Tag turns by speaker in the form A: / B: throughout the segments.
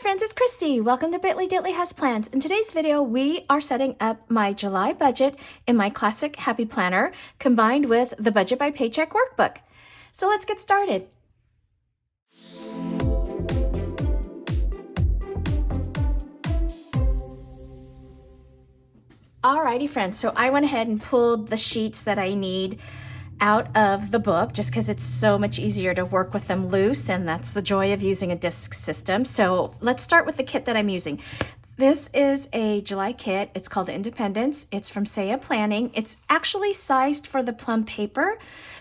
A: friends, it's Christy. Welcome to Bitly Ditley Has Plans. In today's video, we are setting up my July budget in my classic Happy Planner combined with the Budget by Paycheck workbook. So let's get started. Alrighty friends, so I went ahead and pulled the sheets that I need out of the book just because it's so much easier to work with them loose, and that's the joy of using a disc system. So let's start with the kit that I'm using. This is a July kit. It's called Independence. It's from Saia Planning. It's actually sized for the Plum Paper,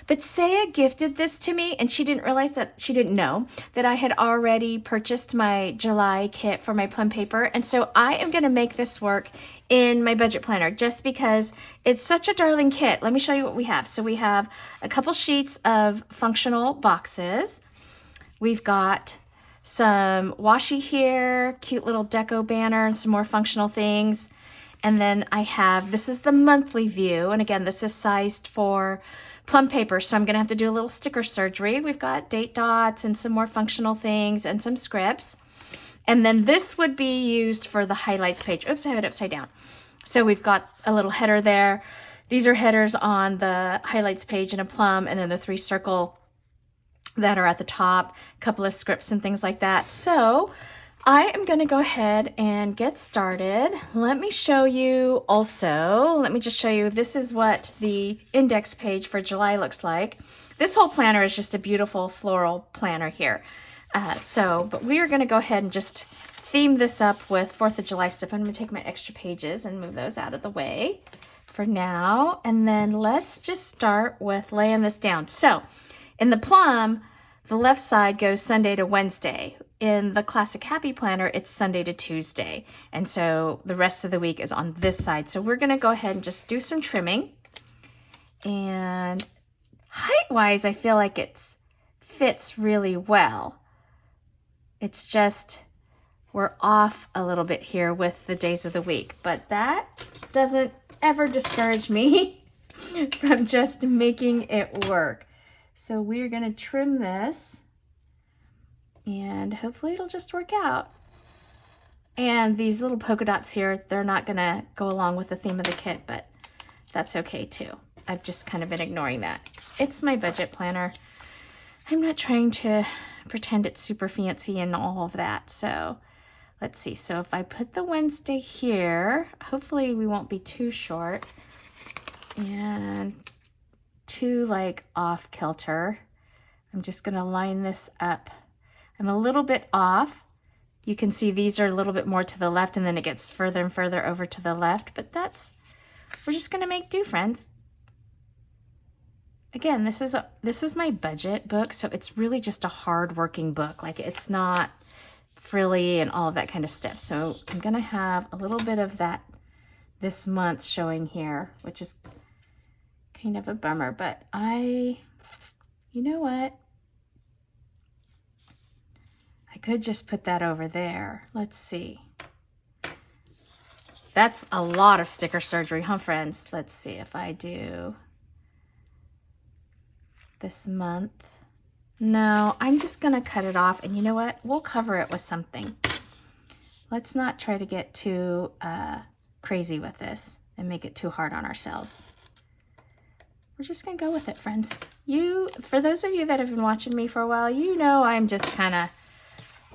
A: but Saia gifted this to me and she didn't know that I had already purchased my July kit for my Plum Paper. And so I am going to make this work in my budget planner just because it's such a darling kit. Let me show you what we have. So we have a couple sheets of functional boxes. We've got some washi here, cute little deco banner, and some more functional things. And then I have, this is the monthly view. And again, this is sized for Plum Paper, so I'm gonna have to do a little sticker surgery. We've got date dots and some more functional things and some scripts. And then this would be used for the highlights page. Oops, I have it upside down. So we've got a little header there. These are headers on the highlights page in a plum, and then the 3 circle that are at the top, a couple of scripts and things like that. So I am going to go ahead and get started. Let me show you also, let me just show you, this is what the index page for July looks like. This whole planner is just a beautiful floral planner here. But we are going to go ahead and just theme this up with 4th of July stuff. I'm going to take my extra pages and move those out of the way for now. And then let's just start with laying this down. So in the plum, the left side goes Sunday to Wednesday. In the classic Happy Planner, it's Sunday to Tuesday. And so the rest of the week is on this side. So we're going to go ahead and just do some trimming. And height-wise, I feel like it fits really well. It's just we're off a little bit here with the days of the week. But that doesn't ever discourage me from just making it work. So we're going to trim this and hopefully it'll just work out. And these little polka dots here, they're not going to go along with the theme of the kit, but that's okay too. I've just kind of been ignoring that. It's my budget planner. I'm not trying to pretend it's super fancy and all of that. So let's see. So if I put the Wednesday here, hopefully we won't be too short and too like off kilter. I'm just going to line this up. I'm a little bit off. You can see these are a little bit more to the left and then it gets further and further over to the left, but we're just going to make do, friends. Again, this is my budget book, so it's really just a hard working book. Like it's not frilly and all of that kind of stuff. So I'm going to have a little bit of that this month showing here, which is kind of a bummer, but you know what? I could just put that over there. Let's see. That's a lot of sticker surgery, huh, friends? Let's see if I do this month. No, I'm just gonna cut it off, and you know what? We'll cover it with something. Let's not try to get too crazy with this and make it too hard on ourselves. We're just gonna go with it, friends. For those of you that have been watching me for a while, you know I'm just kind of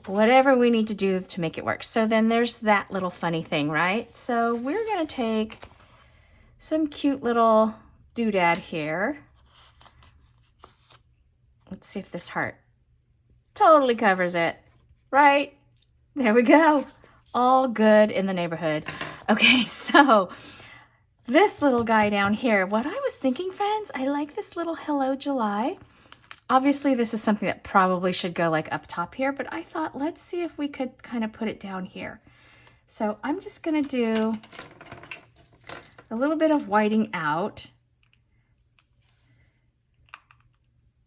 A: whatever we need to do to make it work. So then there's that little funny thing, right? So we're gonna take some cute little doodad here. Let's see if this heart totally covers it, right? There we go. All good in the neighborhood. Okay, so this little guy down here, what I was thinking, friends, I like this little Hello July. Obviously, this is something that probably should go like up top here, but I thought, let's see if we could kind of put it down here. So I'm just gonna do a little bit of whiting out.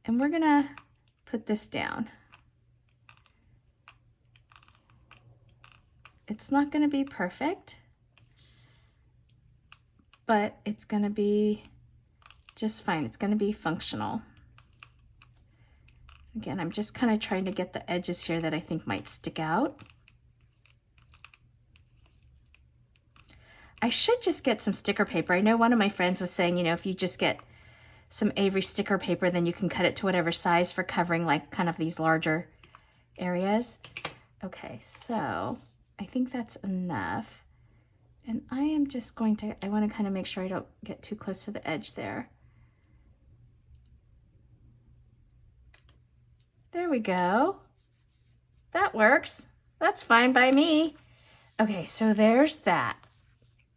A: And we're gonna put this down. It's not gonna be perfect, but it's gonna be just fine. It's gonna be functional. Again, I'm just kind of trying to get the edges here that I think might stick out. I should just get some sticker paper. I know one of my friends was saying, you know, if you just get some Avery sticker paper, then you can cut it to whatever size for covering like kind of these larger areas. Okay, so I think that's enough. And I am just going to, I want to kind of make sure I don't get too close to the edge there. There we go. That works. That's fine by me. Okay, so there's that.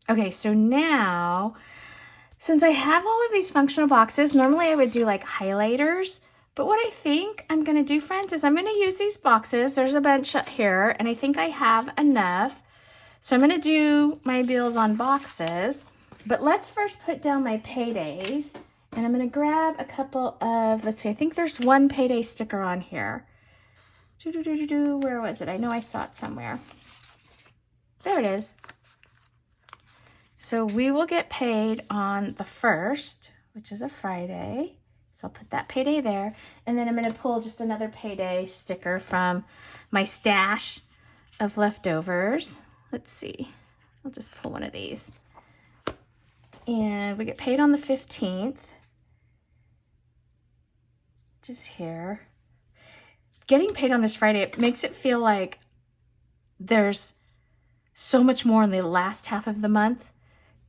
A: Okay, so now, since I have all of these functional boxes, normally I would do like highlighters, but what I think I'm gonna do, friends, is I'm gonna use these boxes. There's a bunch here, and I think I have enough. So I'm gonna do my bills on boxes, but let's first put down my paydays, and I'm gonna grab a couple of, let's see, I think there's one payday sticker on here. Where was it? I know I saw it somewhere. There it is. So we will get paid on the 1st, which is a Friday. So I'll put that payday there. And then I'm going to pull just another payday sticker from my stash of leftovers. Let's see. I'll just pull one of these. And we get paid on the 15th. Just here. Getting paid on this Friday, it makes it feel like there's so much more in the last half of the month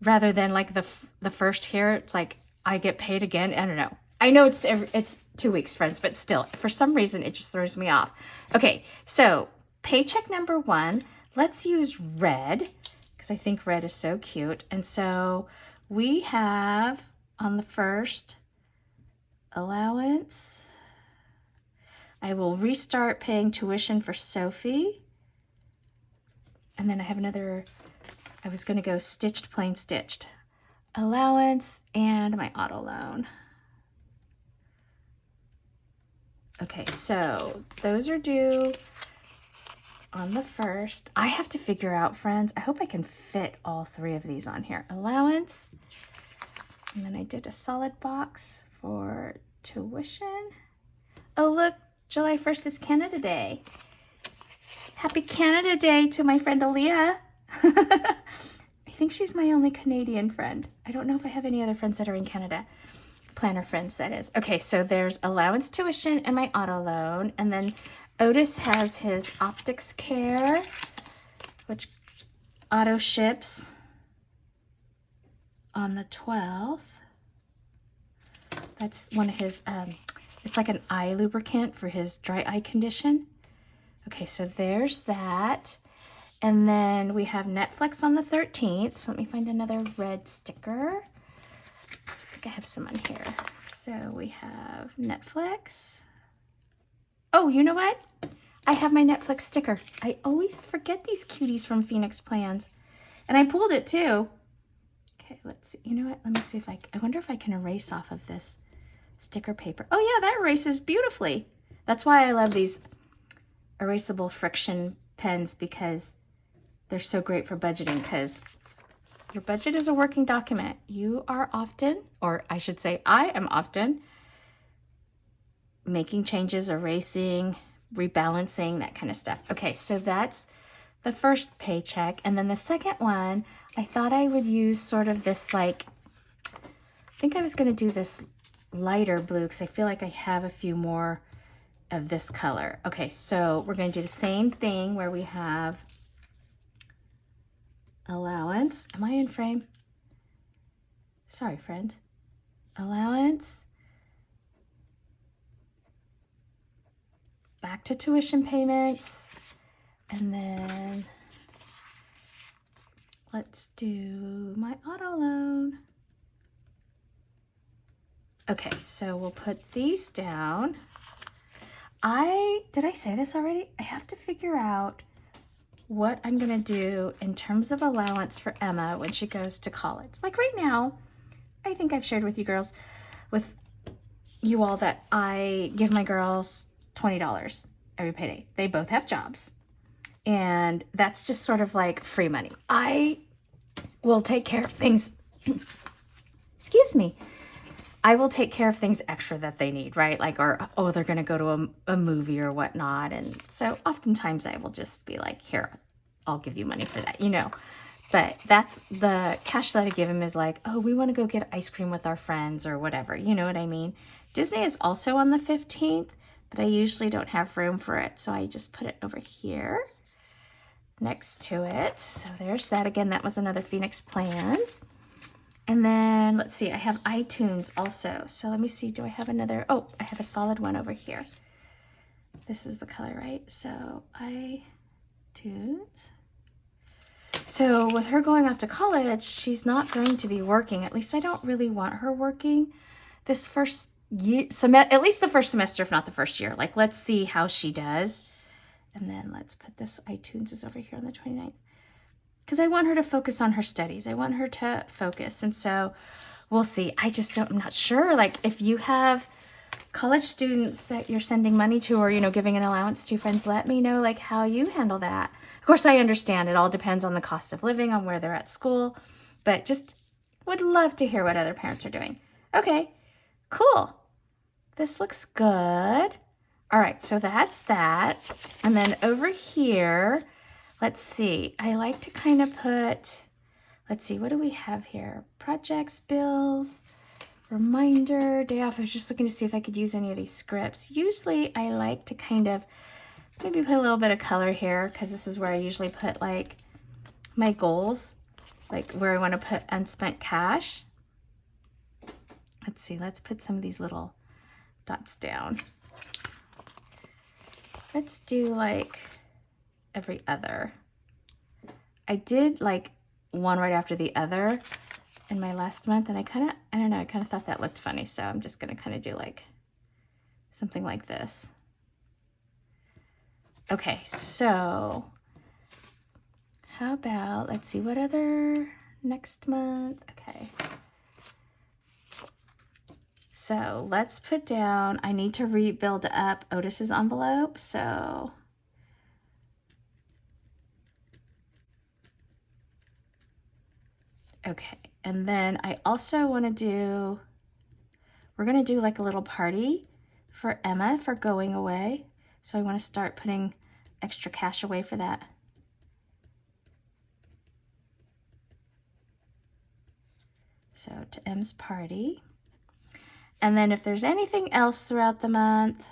A: rather than like the first here. It's like I get paid again. I don't know. I know it's 2 weeks, friends, but still, for some reason, it just throws me off. Okay, so paycheck number 1. Let's use red because I think red is so cute. And so we have on the 1st allowance. I will restart paying tuition for Sophie. And then I have another, I was going to go stitched, plain stitched. Allowance and my auto loan. Okay, so those are due on the 1st. I have to figure out, friends, I hope I can fit all 3 of these on here. Allowance. And then I did a solid box for tuition. Oh, look, July 1st is Canada Day. Happy Canada Day to my friend Aaliyah. I think she's my only Canadian friend. I don't know if I have any other friends that are in Canada. Planner friends, that is. Okay, so there's allowance, tuition, and my auto loan. And then Otis has his optics care, which auto ships on the 12th. That's one of his, it's like an eye lubricant for his dry eye condition. Okay, so there's that. And then we have Netflix on the 13th. So let me find another red sticker. I think I have some on here. So we have Netflix. Oh, you know what? I have my Netflix sticker. I always forget these cuties from Phoenix Plans. And I pulled it too. Okay, let's see. You know what? Let me see if I wonder if I can erase off of this sticker paper. Oh yeah, that erases beautifully. That's why I love these erasable friction pens, because they're so great for budgeting, because your budget is a working document. You are often, or I should say I am often, making changes, erasing, rebalancing, that kind of stuff. Okay, so that's the first paycheck. And then the second one, I thought I would use sort of this like, I think I was going to do this lighter blue because I feel like I have a few more of this color. Okay, so we're going to do the same thing where we have allowance. Am I in frame? Sorry, friends. Allowance. Back to tuition payments. And then let's do my auto loan. Okay, so we'll put these down. Did I say this already? I have to figure out what I'm gonna do in terms of allowance for Emma when she goes to college. Like right now, I think I've shared with you girls, with you all, that I give my girls $20 every payday. They both have jobs. And that's just sort of like free money. I will take care of things, excuse me. I will take care of things extra that they need, right? Like, or, oh, they're going to go to a movie or whatnot. And so oftentimes I will just be like, here, I'll give you money for that, you know. But that's the cash that I give him is like, oh, we want to go get ice cream with our friends or whatever. You know what I mean? Disney is also on the 15th, but I usually don't have room for it. So I just put it over here next to it. So there's that. Again, that was another Phoenix Plans. And then let's see, I have iTunes also. So let me see, do I have another? Oh, I have a solid one over here. This is the color, right? So iTunes. So with her going off to college, she's not going to be working. At least I don't really want her working this first year, at least the first semester, if not the first year. Like, let's see how she does. And then let's put this iTunes is over here on the 29th. Because I want her to focus on her studies. I want her to focus. And so we'll see. I'm not sure. Like, if you have college students that you're sending money to or, giving an allowance to, friends, let me know, like, how you handle that. Of course, I understand it all depends on the cost of living, on where they're at school, but just would love to hear what other parents are doing. Okay, cool. This looks good. All right, so that's that. And then over here, let's see. I like to kind of put, let's see, what do we have here? Projects, bills, reminder, day off. I was just looking to see if I could use any of these scripts. Usually I like to kind of maybe put a little bit of color here because this is where I usually put like my goals, like where I want to put unspent cash. Let's see, let's put some of these little dots down. Let's do like every other. I did like one right after the other in my last month, and I kind of thought that looked funny, so I'm just going to kind of do like something like this. Okay, so how about, let's see, what other next month? Okay. So let's put down, I need to rebuild up Otis's envelope, so okay. And then I also want to do, we're going to do like a little party for Emma for going away. So I want to start putting extra cash away for that. So to M's party. And then if there's anything else throughout the month,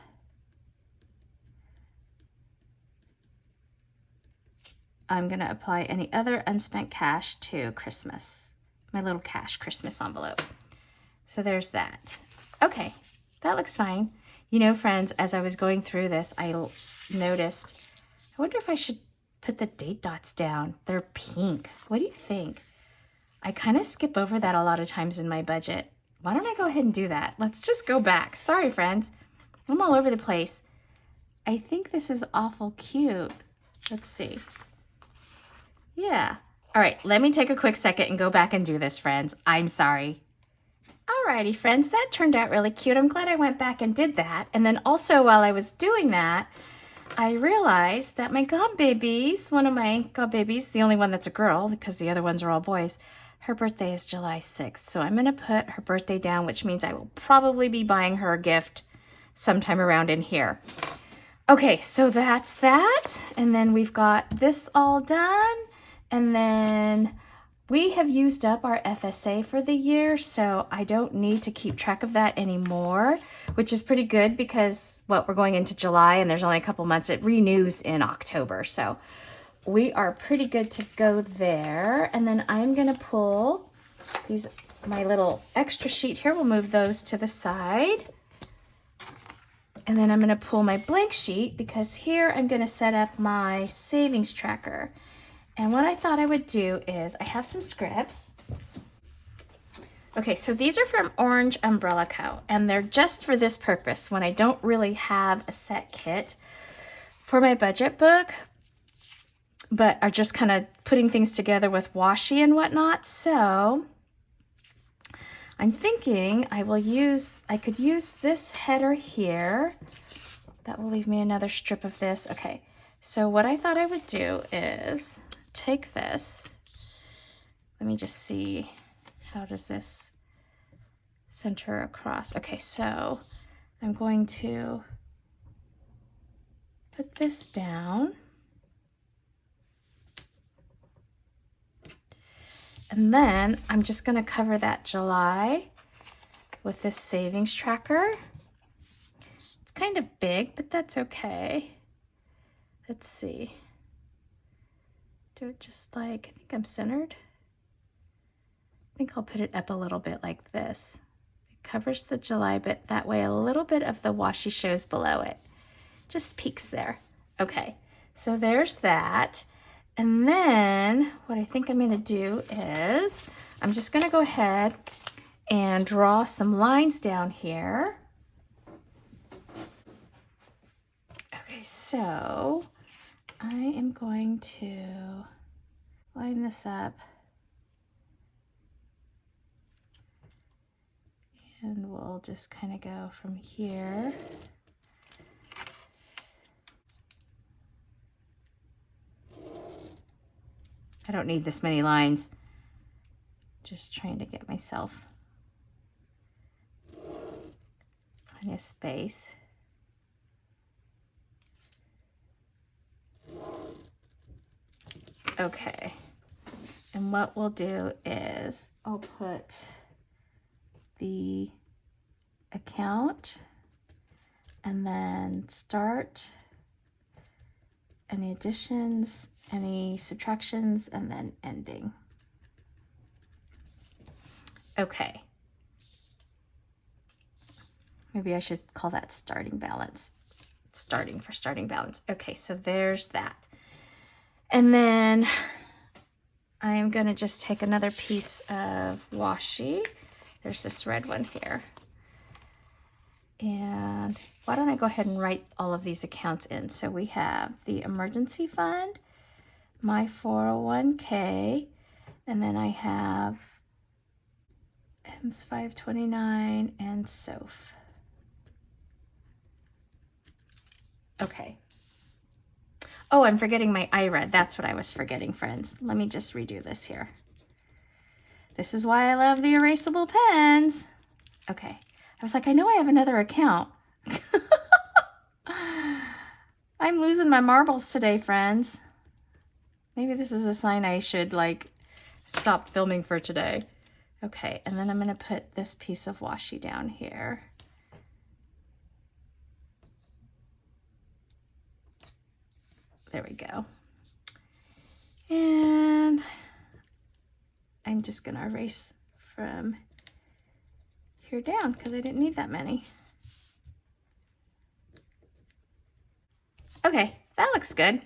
A: I'm going to apply any other unspent cash to Christmas, my little cash Christmas envelope. So there's that. Okay, that looks fine. Friends, as I was going through this, I noticed, I wonder if I should put the date dots down. They're pink. What do you think? I kind of skip over that a lot of times in my budget. Why don't I go ahead and do that? Let's just go back. Sorry, friends. I'm all over the place. I think this is awful cute. Let's see. Yeah. All right, let me take a quick second and go back and do this, friends. I'm sorry. Alrighty, friends, that turned out really cute. I'm glad I went back and did that. And then also while I was doing that, I realized that my godbabies, one of my godbabies, the only one that's a girl because the other ones are all boys, her birthday is July 6th. So I'm going to put her birthday down, which means I will probably be buying her a gift sometime around in here. Okay, so that's that. And then we've got this all done. And then we have used up our FSA for the year, so I don't need to keep track of that anymore, which is pretty good because, we're going into July and there's only a couple months. It renews in October, so we are pretty good to go there. And then I'm going to pull my little extra sheet here. We'll move those to the side. And then I'm going to pull my blank sheet because here I'm going to set up my savings tracker. And what I thought I would do is, I have some scripts. Okay, so these are from Orange Umbrella Co. And they're just for this purpose when I don't really have a set kit for my budget book, but are just kind of putting things together with washi and whatnot. So I'm thinking I could use this header here. That will leave me another strip of this. Okay, so what I thought I would do is take this. Let me just see, how does this center across? Okay, so I'm going to put this down. And then I'm just going to cover that July with this savings tracker. It's kind of big, but that's okay. Let's see. Do it just like, I think I'm centered. I think I'll put it up a little bit like this. It covers the July bit, that way a little bit of the washi shows below it. Just peeks there. Okay, so there's that. And then what I think I'm gonna do is, I'm just gonna go ahead and draw some lines down here. Okay, so I am going to line this up. And we'll just kind of go from here. I don't need this many lines. Just trying to get myself plenty of space. Okay, and what we'll do is I'll put the account and then start, any additions, any subtractions, and then ending. Okay. Maybe I should call that starting balance. Starting for starting balance. Okay, so there's that. And then I am going to just take another piece of washi. There's this red one here. And why don't I go ahead and write all of these accounts in? So we have the emergency fund, my 401k, and then I have M's 529 and SOF. Okay. Oh, I'm forgetting my IRA. That's what I was forgetting, friends. Let me just redo this here. This is why I love the erasable pens. Okay. I was like, I know I have another account. I'm losing my marbles today, friends. Maybe this is a sign I should like stop filming for today. Okay, and then I'm gonna put this piece of washi down here. There we go. And I'm just gonna erase from here down because I didn't need that many. Okay, that looks good.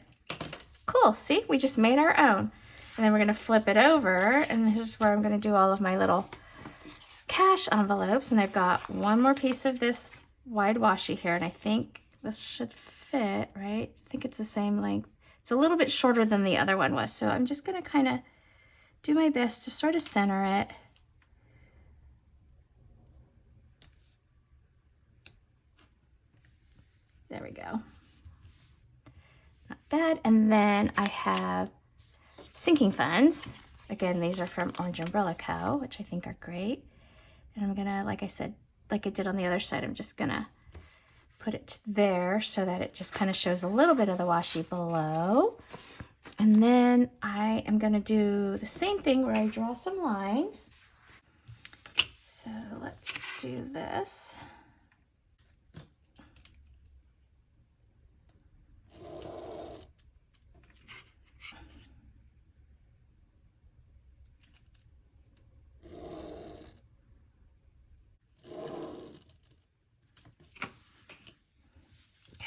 A: Cool, see, we just made our own. And then we're gonna flip it over, and this is where I'm gonna do all of my little cash envelopes. And I've got one more piece of this wide washi here, and I think this should fit, right? I think it's the same length. It's a little bit shorter than the other one was, so I'm just gonna kind of do my best to sort of center it. There we go. Not bad. And then I have sinking funds. Again, these are from Orange Umbrella Co., which I think are great. And I'm gonna, like I said, like I did on the other side, I'm just gonna put it there so that it just kind of shows a little bit of the washi below. And then I am gonna do the same thing where I draw some lines. So let's do this.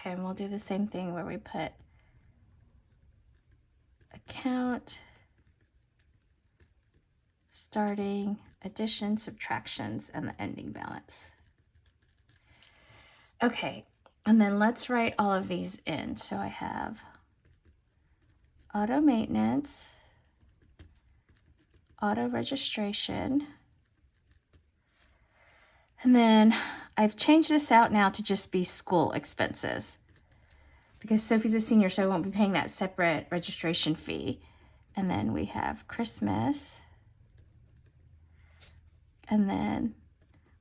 A: Okay, and we'll do the same thing where we put account, starting, addition, subtractions, and the ending balance. Okay, and then let's write all of these in. So I have auto maintenance, auto registration, and then I've changed this out now to just be school expenses because Sophie's a senior, so I won't be paying that separate registration fee. And then we have Christmas. And then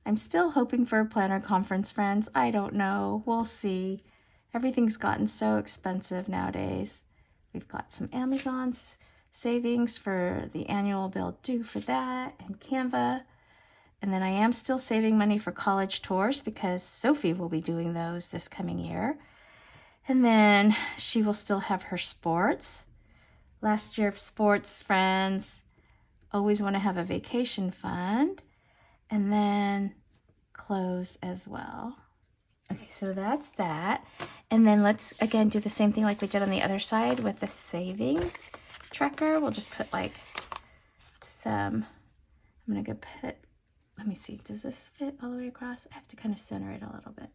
A: I'm still hoping for a planner conference, friends. I don't know. We'll see. Everything's gotten so expensive nowadays. We've got some Amazons, savings for the annual bill due for that, and Canva. And then I am still saving money for college tours because Sophie will be doing those this coming year. And then she will still have her sports. Last year of sports, friends. Always want to have a vacation fund. And then clothes as well. Okay, so that's that. And then let's, again, do the same thing like we did on the other side with the savings tracker. We'll just put like some, I'm going to go put, let me see, does this fit all the way across? I have to kind of center it a little bit.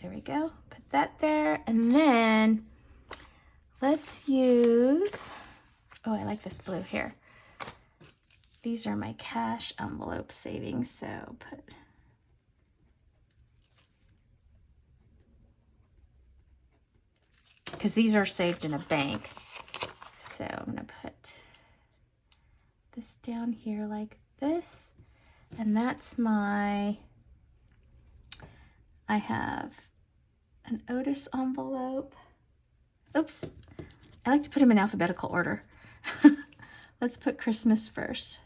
A: There we go. Put that there. And then let's use, oh, I like this blue here. These are my cash envelope savings. So put, because these are saved in a bank. So I'm going to put this down here like this. And that's my, I have an Otis envelope. Oops. I like to put them in alphabetical order. Let's put Christmas first.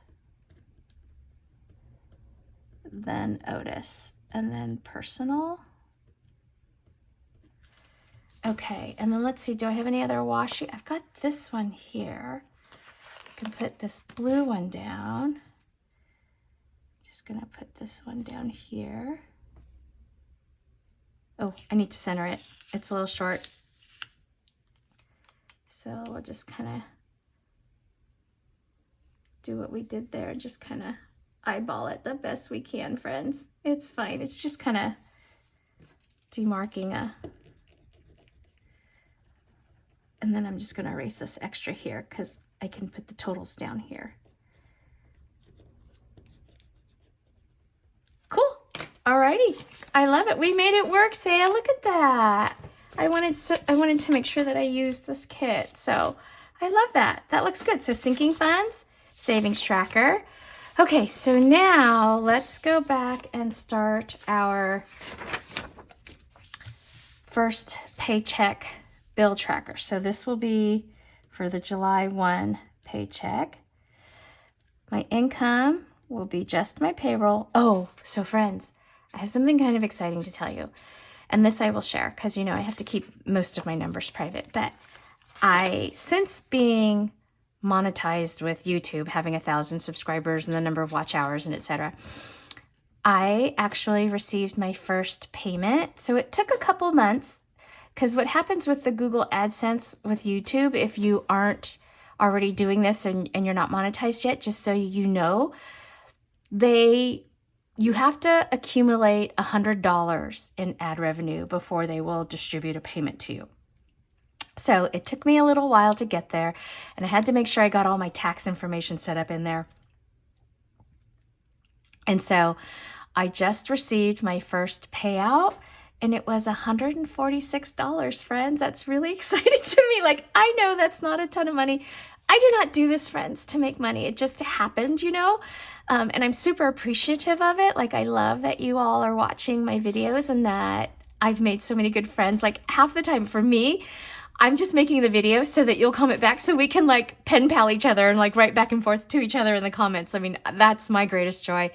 A: Then Otis. And then personal. Okay, and then let's see, do I have any other washi? I've got this one here. I can put this blue one down. Just gonna put this one down here. Oh, I need to center it. It's a little short. So we'll just kind of do what we did there and just kind of eyeball it the best we can, friends. It's fine. It's just kind of demarking a, and then I'm just going to erase this extra here because I can put the totals down here. Cool. Alrighty. I love it. We made it work, Saia. Look at that. I wanted to make sure that I used this kit. So I love that. That looks good. So sinking funds, savings tracker. Okay, so now let's go back and start our first paycheck bill tracker. So this will be for the July 1 paycheck. My income will be just my payroll. Oh, so friends, I have something kind of exciting to tell you. And this I will share because, you know, I have to keep most of my numbers private. But since being monetized with YouTube, having 1,000 subscribers and the number of watch hours and etc., I actually received my first payment. So it took a couple months because what happens with the Google AdSense with YouTube, if you aren't already doing this and you're not monetized yet, just so you know, you have to accumulate $100 in ad revenue before they will distribute a payment to you. So it took me a little while to get there, and I had to make sure I got all my tax information set up in there. And so I just received my first payout, and it was $146, friends. That's really exciting to me. Like, I know that's not a ton of money. I do not do this, friends, to make money. It just happened, you know, and I'm super appreciative of it. Like, I love that you all are watching my videos and that I've made so many good friends. Like, half the time for me, I'm just making the video so that you'll comment back so we can like pen pal each other and like write back and forth to each other in the comments. I mean, that's my greatest joy.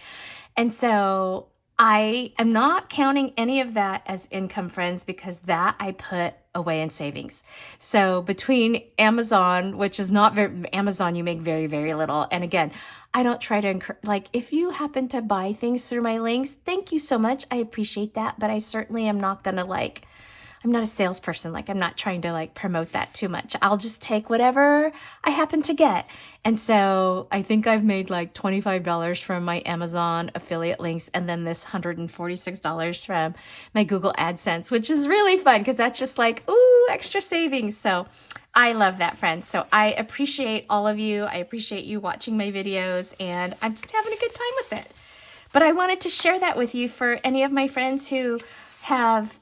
A: And so I am not counting any of that as income, friends, because that I put away in savings. So between Amazon, which is not very, Amazon, you make very, very little. And again, I don't try to encourage, like, if you happen to buy things through my links, thank you so much. I appreciate that. But I certainly am not going to like, I'm not a salesperson. Like, I'm not trying to like promote that too much. I'll just take whatever I happen to get. And so I think I've made like $25 from my Amazon affiliate links and then this $146 from my Google AdSense, which is really fun because that's just like, ooh, extra savings. So I love that, friends. So I appreciate all of you. I appreciate you watching my videos, and I'm just having a good time with it. But I wanted to share that with you for any of my friends who have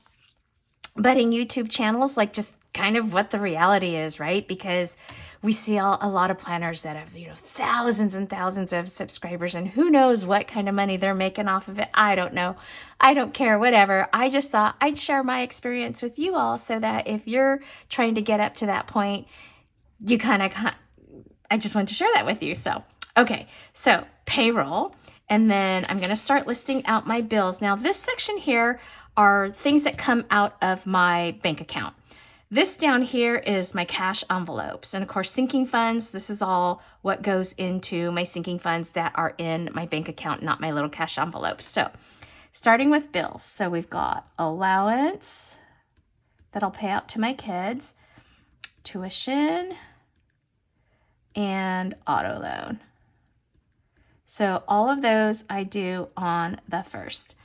A: budding YouTube channels, like just kind of what the reality is, right? Because we see a lot of planners that have, thousands and thousands of subscribers, and who knows what kind of money they're making off of it. I don't know. I don't care, whatever. I just thought I'd share my experience with you all so that if you're trying to get up to that point, you I just wanted to share that with you. So, okay, so payroll. And then I'm going to start listing out my bills. Now, this section here are things that come out of my bank account. This down here is my cash envelopes. And of course, sinking funds, this is all what goes into my sinking funds that are in my bank account, not my little cash envelopes. So starting with bills. So we've got allowance that I'll pay out to my kids, tuition, and auto loan. So all of those I do on the 1st.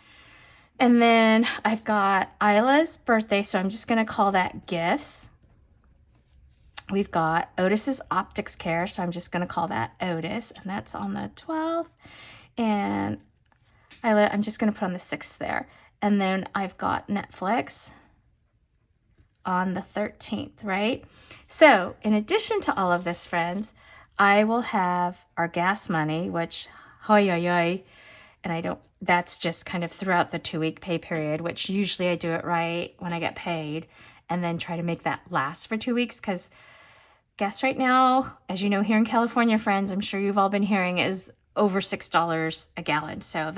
A: And then I've got Isla's birthday, so I'm just going to call that gifts. We've got Otis's optics care, so I'm just going to call that Otis, and that's on the 12th. And Isla, I'm just going to put on the 6th there. And then I've got Netflix on the 13th, right? So in addition to all of this, friends, I will have our gas money, which, and that's just kind of throughout the 2-week pay period, which usually I do it right when I get paid and then try to make that last for 2 weeks, because gas right now, as you know, here in California, friends, I'm sure you've all been hearing, is over $6 a gallon. So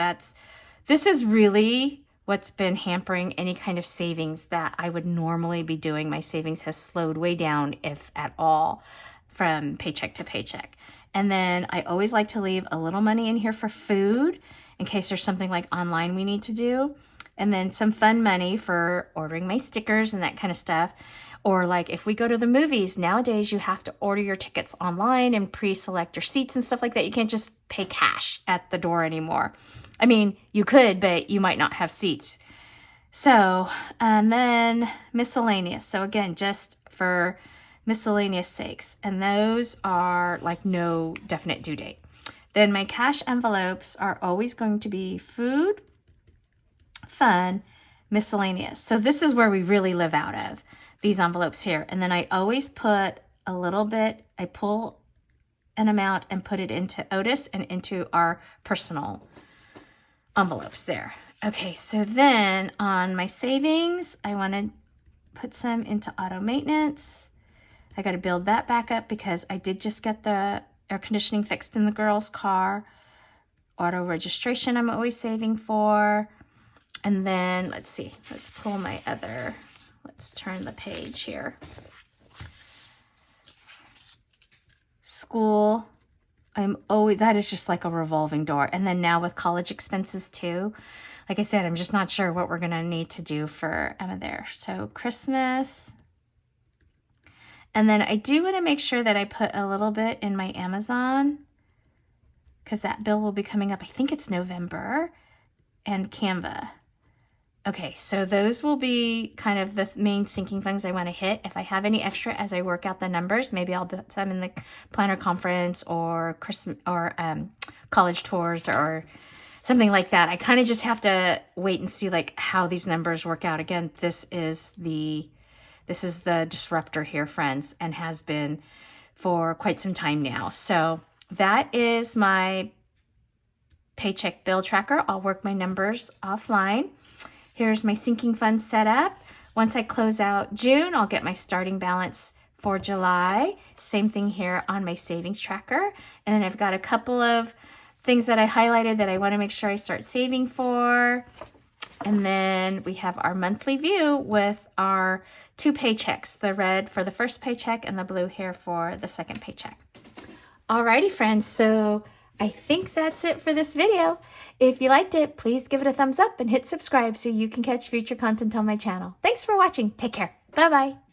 A: this is really what's been hampering any kind of savings that I would normally be doing. My savings has slowed way down, if at all, from paycheck to paycheck. And then I always like to leave a little money in here for food in case there's something like online we need to do. And then some fun money for ordering my stickers and that kind of stuff. Or like if we go to the movies, nowadays you have to order your tickets online and pre-select your seats and stuff like that. You can't just pay cash at the door anymore. I mean, you could, but you might not have seats. So, and then miscellaneous. So again, just for miscellaneous sakes, and those are like no definite due date. Then my cash envelopes are always going to be food, fun, miscellaneous. So this is where we really live out of, these envelopes here. And then I always put a little bit, I pull an amount and put it into Otis and into our personal envelopes there. Okay, so then on my savings, I want to put some into auto maintenance. I got to build that back up because I did just get the air conditioning fixed in the girls' car. Auto registration I'm always saving for. And then, let's see, let's pull my other, let's turn the page here. School, that is just like a revolving door. And then now with college expenses too, like I said, I'm just not sure what we're going to need to do for Emma there. So Christmas. And then I do want to make sure that I put a little bit in my Amazon because that bill will be coming up. I think it's November, and Canva. Okay, so those will be kind of the main sinking funds I want to hit. If I have any extra as I work out the numbers, maybe I'll put some in the planner conference or Christmas or college tours or something like that. I kind of just have to wait and see like how these numbers work out. Again, this is the disruptor here, friends, and has been for quite some time now. So that is my paycheck bill tracker. I'll work my numbers offline. Here's my sinking fund set up. Once I close out June, I'll get my starting balance for July. Same thing here on my savings tracker. And then I've got a couple of things that I highlighted that I want to make sure I start saving for. And then we have our monthly view with our 2 paychecks, the red for the first paycheck and the blue here for the second paycheck. Alrighty, friends, so I think that's it for this video. If you liked it, please give it a thumbs up and hit subscribe so you can catch future content on my channel. Thanks for watching. Take care. Bye-bye.